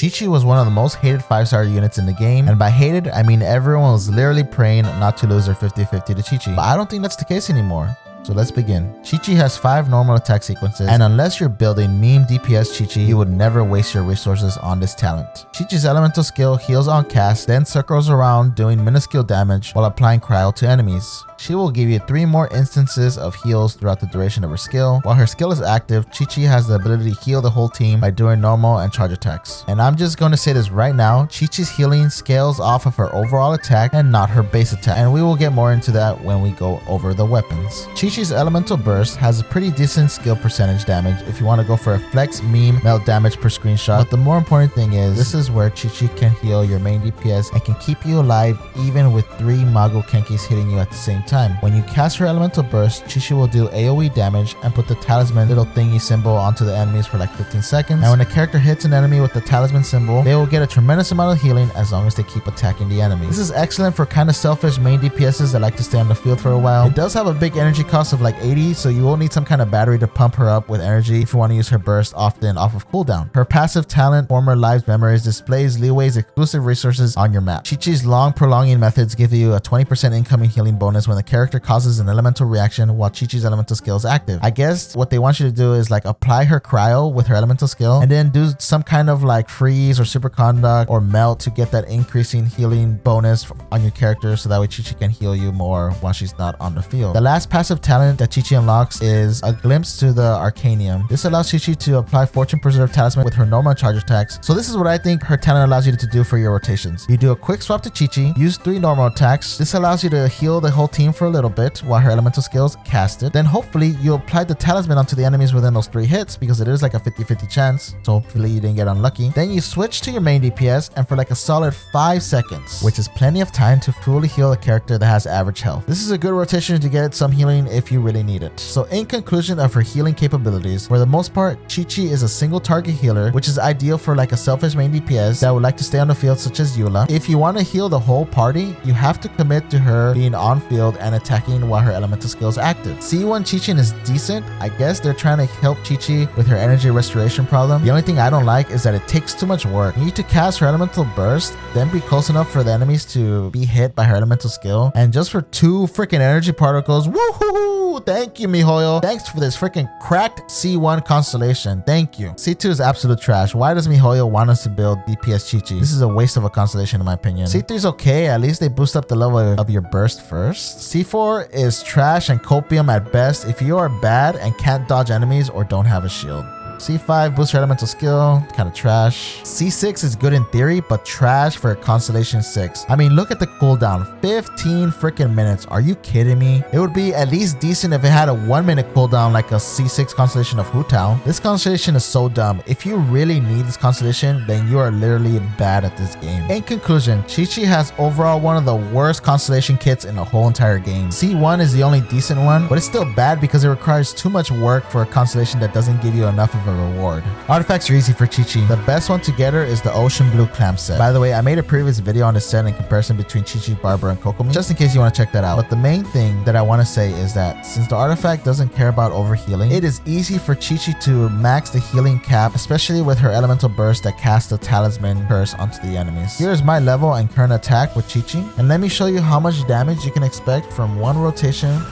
QiQi was one of the most hated 5-star units in the game, and by hated, I mean everyone was literally praying not to lose their 50-50 to QiQi. But I don't think that's the case anymore. So let's begin. QiQi has 5 normal attack sequences, and unless you're building meme DPS QiQi, you would never waste your resources on this talent. QiQi's elemental skill heals on cast, then circles around doing minuscule damage while applying cryo to enemies. She will give you 3 more instances of heals throughout the duration of her skill. While her skill is active, QiQi has the ability to heal the whole team by doing normal and charge attacks. And I'm just going to say this right now, QiQi's healing scales off of her overall attack and not her base attack, and we will get more into that when we go over the weapons. QiQi's elemental burst has a pretty decent skill percentage damage if you want to go for a flex meme melt damage per screenshot, but the more important thing is this is where QiQi can heal your main DPS and can keep you alive even with 3 Mago Kenkis hitting you at the same time. When you cast her elemental burst, QiQi will do AoE damage and put the talisman little thingy symbol onto the enemies for like 15 seconds. And when a character hits an enemy with the talisman symbol, they will get a tremendous amount of healing as long as they keep attacking the enemy. This is excellent for kind of selfish main DPSs that like to stay on the field for a while. It does have a big energy cost of like 80, so you will need some kind of battery to pump her up with energy if you want to use her burst often off of cooldown. Her passive talent, Former Lives Memories, displays Liwei's exclusive resources on your map. QiQi's long prolonging methods give you a 20% incoming healing bonus when the character causes an elemental reaction while QiQi's elemental skill is active. I guess what they want you to do is like apply her cryo with her elemental skill and then do some kind of like freeze or superconduct or melt to get that increasing healing bonus on your character, so that way QiQi can heal you more while she's not on the field. The last passive talent that QiQi unlocks is a glimpse to the Arcanium. This allows QiQi to apply Fortune Preserve Talisman with her normal charge attacks. So this is what I think her talent allows you to do for your rotations. You do a quick swap to QiQi, use 3 normal attacks. This allows you to heal the whole team for a little bit while her elemental skills casted. Then hopefully you apply the talisman onto the enemies within those 3 hits, because it is like a 50-50 chance, so hopefully you didn't get unlucky. Then you switch to your main DPS, and for like a solid 5 seconds, which is plenty of time to fully heal a character that has average health. This is a good rotation to get some healing if you really need it. So in conclusion of her healing capabilities, for the most part, QiQi is a single target healer, which is ideal for like a selfish main DPS that would like to stay on the field, such as Eula. If you want to heal the whole party, you have to commit to her being on field and attacking while her elemental skill is active. C1 QiQi is decent. I guess they're trying to help QiQi with her energy restoration problem. The only thing I don't like is that it takes too much work. You need to cast her elemental burst, then be close enough for the enemies to be hit by her elemental skill. And just for 2 freaking energy particles, woohoo! Thank you, Mihoyo. Thanks for this freaking cracked C1 Constellation. Thank you. C2 is absolute trash. Why does Mihoyo want us to build DPS QiQi? This is a waste of a Constellation in my opinion. C3 is okay. At least they boost up the level of your burst first. C4 is trash and copium at best if you are bad and can't dodge enemies or don't have a shield. C5 boosts your elemental skill, kind of trash. C6 is good in theory, but trash for Constellation 6. I mean, look at the cooldown, 15 freaking minutes. Are you kidding me? It would be at least decent if it had a 1-minute cooldown like a C6 Constellation of Hu Tao. This Constellation is so dumb. If you really need this Constellation, then you are literally bad at this game. In conclusion, QiQi has overall one of the worst Constellation kits in the whole entire game. C1 is the only decent one, but it's still bad because it requires too much work for a Constellation that doesn't give you enough of a reward. Artifacts are easy for QiQi. The best one to get her is the Ocean Blue Clam set. By the way, I made a previous video on this set in comparison between QiQi, Barber, and Kokomi, just in case you want to check that out. But the main thing that I want to say is that since the artifact doesn't care about overhealing, it is easy for QiQi to max the healing cap, especially with her elemental burst that casts the talisman curse onto the enemies. Here's my level and current attack with QiQi, and let me show you how much damage you can expect from one rotation.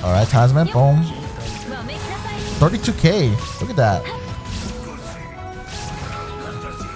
Alright, talisman, boom. 32k. Look at that.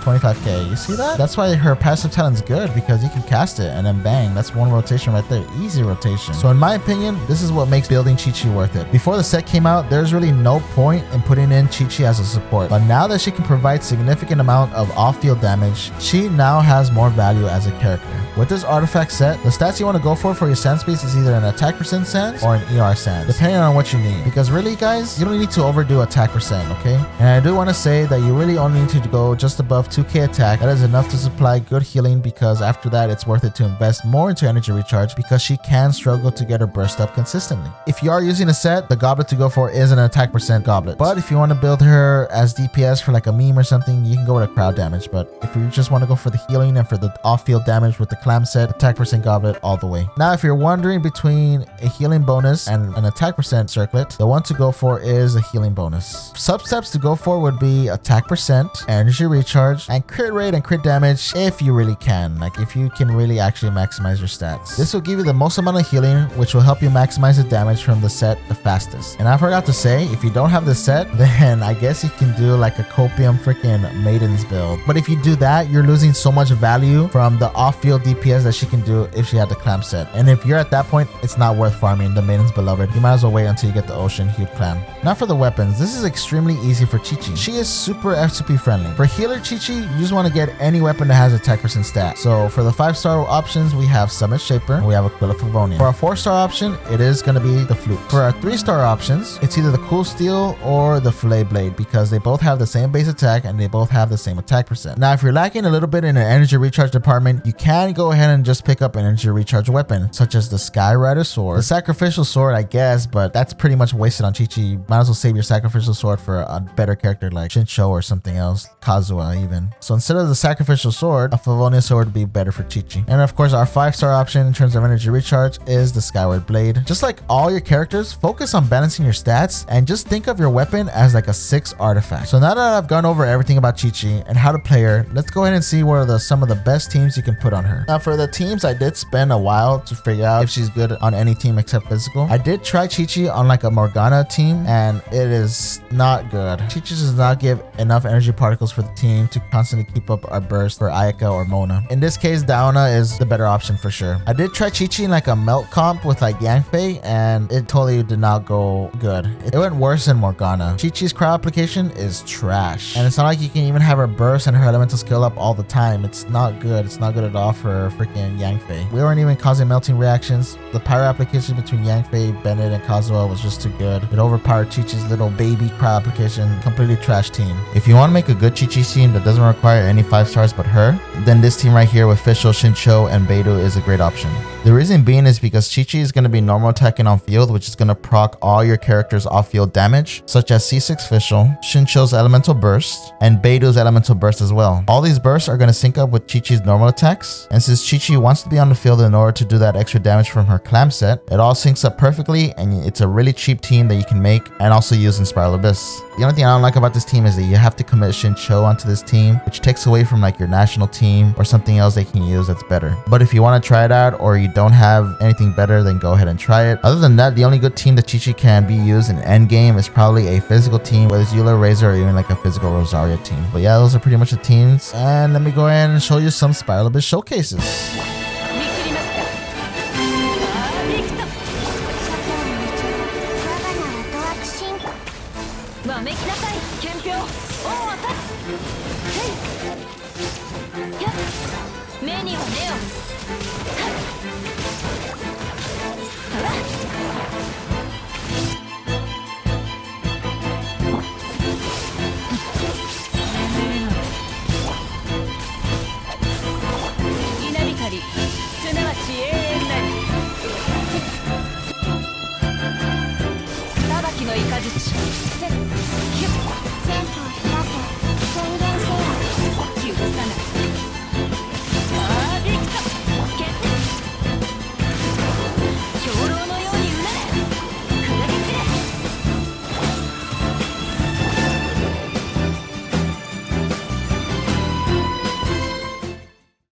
25k. You see that? That's why her passive talent's good, because you can cast it and then bang, that's one rotation right there. Easy rotation. So in my opinion, this is what makes building QiQi worth it. Before the set came out, there's really no point in putting in QiQi as a support, but now that she can provide significant amount of off-field damage, she now has more value as a character. With this artifact set, the stats you want to go for your sand space is either an attack percent sands or an ER sands, depending on what you need. Because really guys, you don't need to overdo attack percent, okay? And I do want to say that you really only need to go just above 2k attack. That is enough to supply good healing, because after that it's worth it to invest more into energy recharge, because she can struggle to get her burst up consistently. If you are using a set, the goblet to go for is an attack percent goblet. But if you want to build her as DPS for like a meme or something, you can go with a crowd damage. But if you just want to go for the healing and for the off-field damage with the clam set, attack percent goblet all the way. Now if you're wondering between a healing bonus and an attack percent circlet, the one to go for is a healing bonus. Substeps to go for would be attack percent, energy recharge, recharge, and crit rate and crit damage if you really can. Like if you can really actually maximize your stats. This will give you the most amount of healing, which will help you maximize the damage from the set the fastest. And I forgot to say, if you don't have the set, then I guess you can do like a copium freaking maidens build. But if you do that, you're losing so much value from the off-field DPS that she can do if she had the clam set. And if you're at that point, it's not worth farming the maiden's beloved. You might as well wait until you get the ocean hued clam. Now for the weapons, this is extremely easy for QiQi. She is super FCP friendly. For healer QiQi, you just want to get any weapon that has attack percent stat. So for the 5-star options, we have Summit Shaper and we have Aquila Favonian. For our 4-star option, it is going to be the Flute. For our 3-star options, it's either the Cool Steel or the Fillet Blade because they both have the same base attack and they both have the same attack percent. Now if you're lacking a little bit in an energy recharge department, you can go ahead and just pick up an energy recharge weapon such as the Sky Rider Sword, the Sacrificial Sword, I guess, but that's pretty much wasted on QiQi. You might as well save your Sacrificial Sword for a better character like Shincho or something else, Kazuha even. So instead of the Sacrificial Sword, a Favonian Sword would be better for QiQi. And of course, our 5-star option in terms of energy recharge is the Skyward Blade. Just like all your characters, focus on balancing your stats and just think of your weapon as like a 6 artifact. So now that I've gone over everything about QiQi and how to play her, let's go ahead and see what are some of the best teams you can put on her. Now for the teams, I did spend a while to figure out if she's good on any team except physical. I did try QiQi on like a Morgana team and it is not good. QiQi does not give enough energy particles for the team to constantly keep up our burst for Ayaka or Mona. In this case, Daona is the better option for sure. I did try QiQi in like a melt comp with like Yangfei and it totally did not go good. It went worse than Morgana. QiQi's crowd application is trash. And it's not like you can even have her burst and her elemental skill up all the time. It's not good. It's not good at all for freaking Yangfei. We weren't even causing melting reactions. The pyro application between Yangfei, Bennett, and Kazuha was just too good. It overpowered QiQi's little baby crowd application. Completely trash team. If you want to make a good QiQi team that doesn't require any 5-stars but her, then this team right here with Fischl, Shincho, and Beidou is a great option. The reason being is because QiQi is going to be normal attacking on field, which is going to proc all your characters off field damage, such as C6 Fischl, Shincho's elemental burst, and Beidou's elemental burst as well. All these bursts are going to sync up with QiQi's normal attacks, and since QiQi wants to be on the field in order to do that extra damage from her clam set, it all syncs up perfectly, and it's a really cheap team that you can make and also use in Spiral Abyss. The only thing I don't like about this team is that you have to commit Shincho onto this team, which takes away from like your national team or something else they can use that's better. But if you want to try it out or you don't have anything better, then go ahead and try it. Other than that, the only good team that QiQi can be used in endgame is probably a physical team, whether it's Eula, Razor, or even like a physical Rosaria team. But yeah, those are pretty much the teams. And let me go ahead and show you some Spiral Abyss showcases.